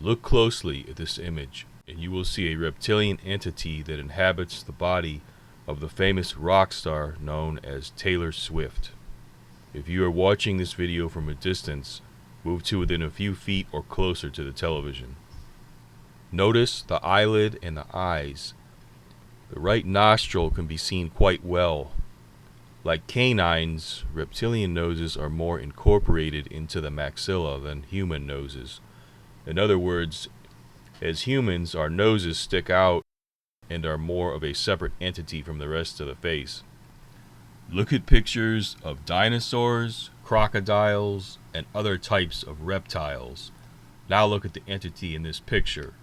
Look closely at this image, and you will see a reptilian entity that inhabits the body of the famous rock star known as Taylor Swift. If you are watching this video from a distance, move to within a few feet or closer to the television. Notice the eyelid and the eyes. The right nostril can be seen quite well. Like canines, reptilian noses are more incorporated into the maxilla than human noses. In other words, as humans, our noses stick out and are more of a separate entity from the rest of the face. Look at pictures of dinosaurs, crocodiles, and other types of reptiles. Now look at the entity in this picture.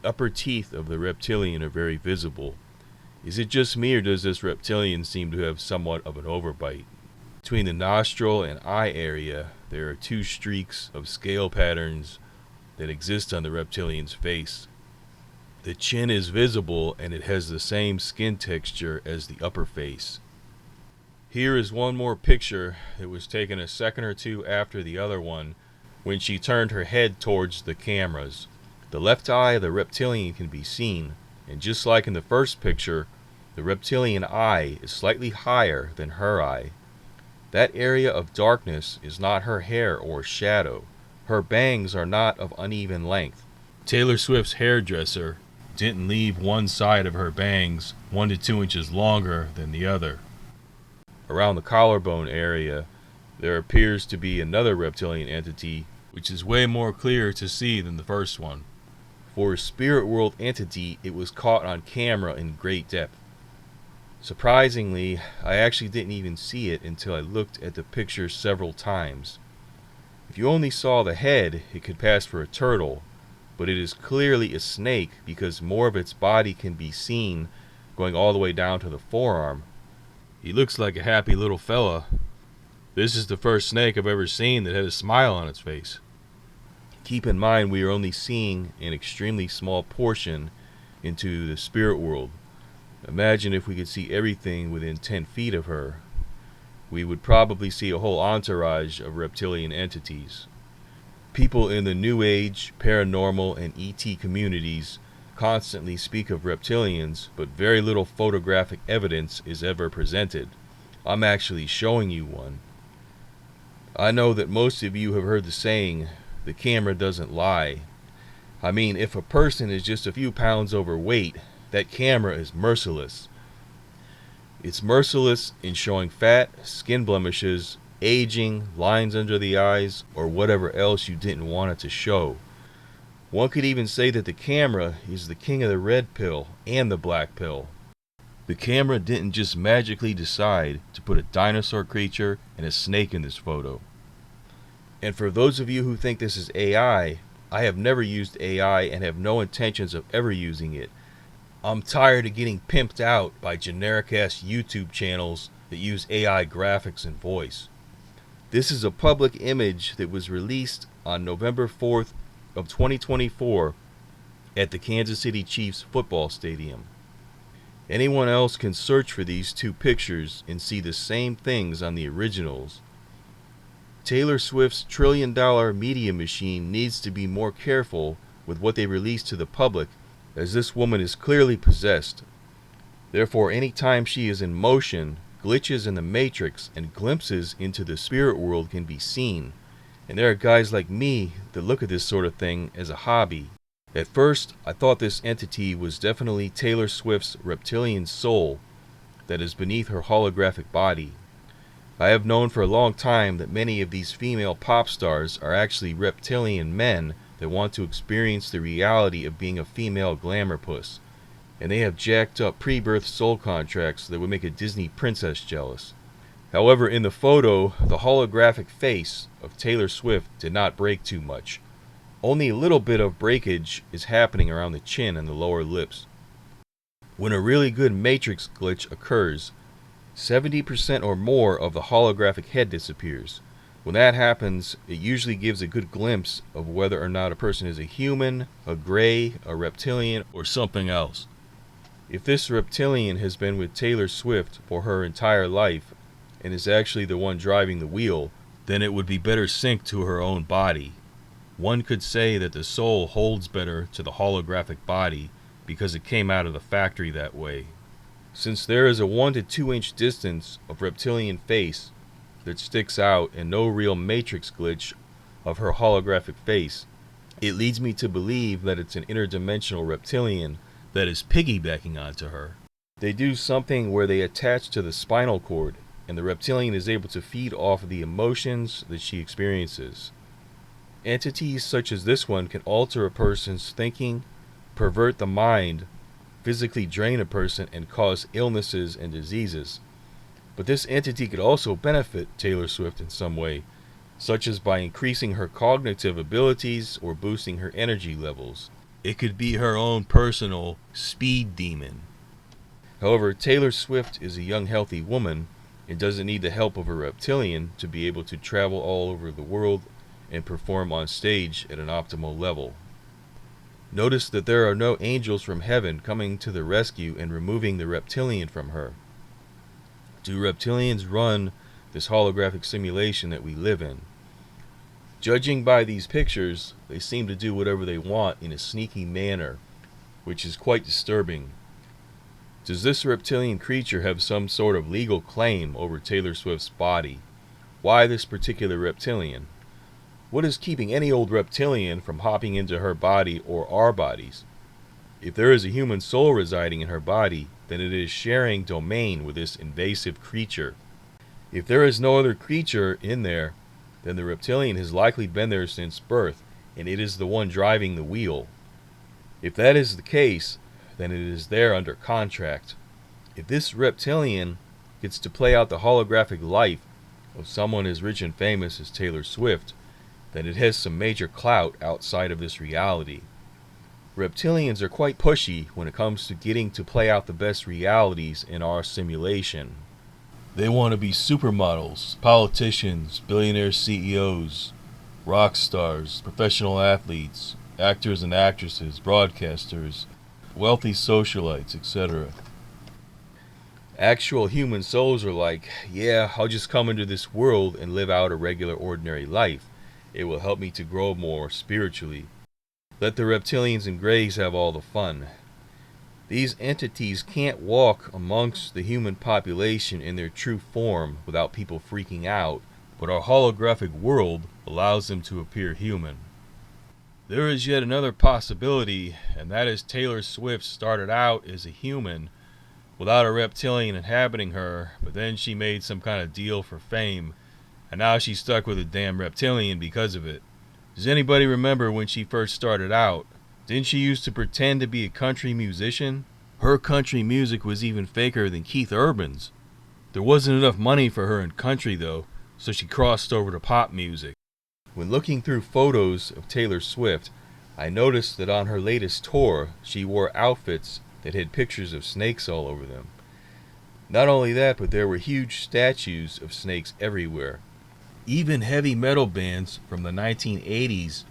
Upper teeth of the reptilian are very visible. Is it just me, or does this reptilian seem to have somewhat of an overbite? Between the nostril and eye area, there are two streaks of scale patterns that exist on the reptilian's face. The chin is visible and it has the same skin texture as the upper face. Here is one more picture that was taken a second or two after the other one when she turned her head towards the cameras. The left eye of the reptilian can be seen, and just like in the first picture, the reptilian eye is slightly higher than her eye. That area of darkness is not her hair or shadow. Her bangs are not of uneven length. Taylor Swift's hairdresser didn't leave one side of her bangs 1 to 2 inches longer than the other. Around the collarbone area, there appears to be another reptilian entity, which is way more clear to see than the first one. For a spirit world entity, it was caught on camera in great depth. Surprisingly, I actually didn't even see it until I looked at the picture several times. If you only saw the head, it could pass for a turtle, but it is clearly a snake because more of its body can be seen going all the way down to the forearm. He looks like a happy little fella. This is the first snake I've ever seen that had a smile on its face. Keep in mind we are only seeing an extremely small portion into the spirit world. Imagine if we could see everything within 10 feet of her. We would probably see a whole entourage of reptilian entities. People in the New Age, paranormal, and ET communities constantly speak of reptilians, but very little photographic evidence is ever presented. I'm actually showing you one. I know that most of you have heard the saying, the camera doesn't lie. I mean, if a person is just a few pounds overweight, that camera is merciless. It's merciless in showing fat, skin blemishes, aging, lines under the eyes, or whatever else you didn't want it to show. One could even say that the camera is the king of the red pill and the black pill. The camera didn't just magically decide to put a dinosaur creature and a snake in this photo. And for those of you who think this is AI, I have never used AI and have no intentions of ever using it. I'm tired of getting pimped out by generic-ass YouTube channels that use AI graphics and voice. This is a public image that was released on November 4th of 2024 at the Kansas City Chiefs football stadium. Anyone else can search for these two pictures and see the same things on the originals. Taylor Swift's trillion-dollar media machine needs to be more careful with what they release to the public, as this woman is clearly possessed. Therefore, any time she is in motion, glitches in the matrix and glimpses into the spirit world can be seen. And there are guys like me that look at this sort of thing as a hobby. At first, I thought this entity was definitely Taylor Swift's reptilian soul that is beneath her holographic body. I have known for a long time that many of these female pop stars are actually reptilian men that want to experience the reality of being a female glamour puss, and they have jacked up pre-birth soul contracts that would make a Disney princess jealous. However, in the photo, the holographic face of Taylor Swift did not break too much. Only a little bit of breakage is happening around the chin and the lower lips. When a really good matrix glitch occurs, 70% or more of the holographic head disappears. When that happens, it usually gives a good glimpse of whether or not a person is a human, a gray, a reptilian, or something else. If this reptilian has been with Taylor Swift for her entire life and is actually the one driving the wheel, then it would be better synced to her own body. One could say that the soul holds better to the holographic body because it came out of the factory that way. Since there is a 1 to 2 inch distance of reptilian face that sticks out and no real matrix glitch of her holographic face, it leads me to believe that it's an interdimensional reptilian that is piggybacking onto her. They do something where they attach to the spinal cord, and the reptilian is able to feed off of the emotions that she experiences. Entities such as this one can alter a person's thinking, pervert the mind, physically drain a person, and cause illnesses and diseases. But this entity could also benefit Taylor Swift in some way, such as by increasing her cognitive abilities or boosting her energy levels. It could be her own personal speed demon. However, Taylor Swift is a young, healthy woman and doesn't need the help of a reptilian to be able to travel all over the world and perform on stage at an optimal level. Notice that there are no angels from heaven coming to the rescue and removing the reptilian from her. Do reptilians run this holographic simulation that we live in? Judging by these pictures, they seem to do whatever they want in a sneaky manner, which is quite disturbing. Does this reptilian creature have some sort of legal claim over Taylor Swift's body? Why this particular reptilian? What is keeping any old reptilian from hopping into her body or our bodies? If there is a human soul residing in her body, then it is sharing domain with this invasive creature. If there is no other creature in there, then the reptilian has likely been there since birth, and it is the one driving the wheel. If that is the case, then it is there under contract. If this reptilian gets to play out the holographic life of someone as rich and famous as Taylor Swift, then it has some major clout outside of this reality. Reptilians are quite pushy when it comes to getting to play out the best realities in our simulation. They want to be supermodels, politicians, billionaire CEOs, rock stars, professional athletes, actors and actresses, broadcasters, wealthy socialites, etc. Actual human souls are like, yeah, I'll just come into this world and live out a regular ordinary life. It will help me to grow more spiritually. Let the reptilians and greys have all the fun. These entities can't walk amongst the human population in their true form without people freaking out, but our holographic world allows them to appear human. There is yet another possibility, and that is Taylor Swift started out as a human without a reptilian inhabiting her, but then she made some kind of deal for fame, and now she's stuck with a damn reptilian because of it. Does anybody remember when she first started out? Didn't she used to pretend to be a country musician? Her country music was even faker than Keith Urban's. There wasn't enough money for her in country though, so she crossed over to pop music. When looking through photos of Taylor Swift, I noticed that on her latest tour, she wore outfits that had pictures of snakes all over them. Not only that, but there were huge statues of snakes everywhere. Even heavy metal bands from the 1980s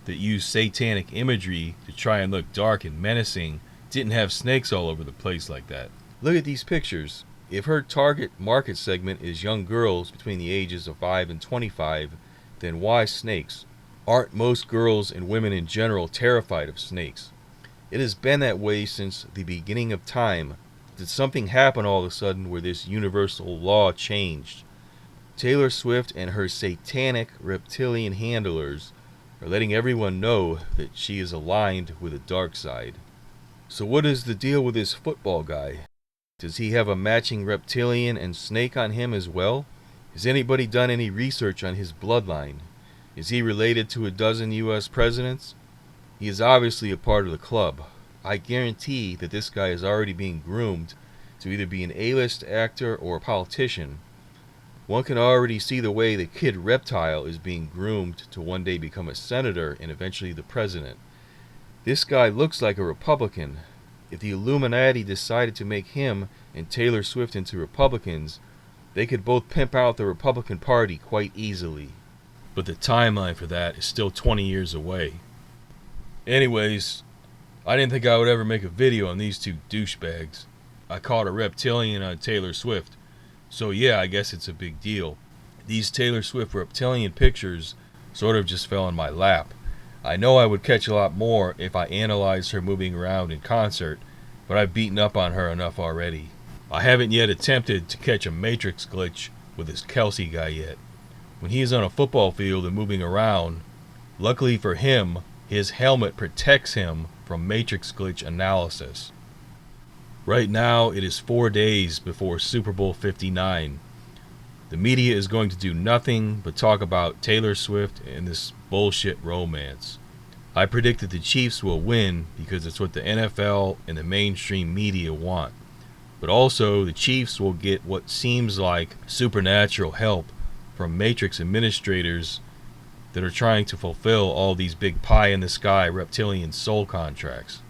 that used satanic imagery to try and look dark and menacing didn't have snakes all over the place like that. Look at these pictures. If her target market segment is young girls between the ages of 5 and 25, then why snakes? Aren't most girls and women in general terrified of snakes? It has been that way since the beginning of time. Did something happen all of a sudden where this universal law changed? Taylor Swift and her satanic reptilian handlers are letting everyone know that she is aligned with the dark side. So what is the deal with this football guy? Does he have a matching reptilian and snake on him as well? Has anybody done any research on his bloodline? Is he related to a dozen US presidents? He is obviously a part of the club. I guarantee that this guy is already being groomed to either be an A-list actor or a politician. One can already see the way the kid reptile is being groomed to one day become a senator and eventually the president. This guy looks like a Republican. If the Illuminati decided to make him and Taylor Swift into Republicans, they could both pimp out the Republican Party quite easily. But the timeline for that is still 20 years away. Anyways, I didn't think I would ever make a video on these two douchebags. I caught a reptilian on Taylor Swift. So yeah, I guess it's a big deal. These Taylor Swift reptilian pictures sort of just fell in my lap. I know I would catch a lot more if I analyzed her moving around in concert, but I've beaten up on her enough already. I haven't yet attempted to catch a Matrix glitch with this Kelsey guy yet. When he is on a football field and moving around, luckily for him, his helmet protects him from Matrix glitch analysis. Right now, it is 4 days before Super Bowl 59. The media is going to do nothing but talk about Taylor Swift and this bullshit romance. I predict that the Chiefs will win because it's what the NFL and the mainstream media want. But also, the Chiefs will get what seems like supernatural help from Matrix administrators that are trying to fulfill all these big pie-in-the-sky reptilian soul contracts.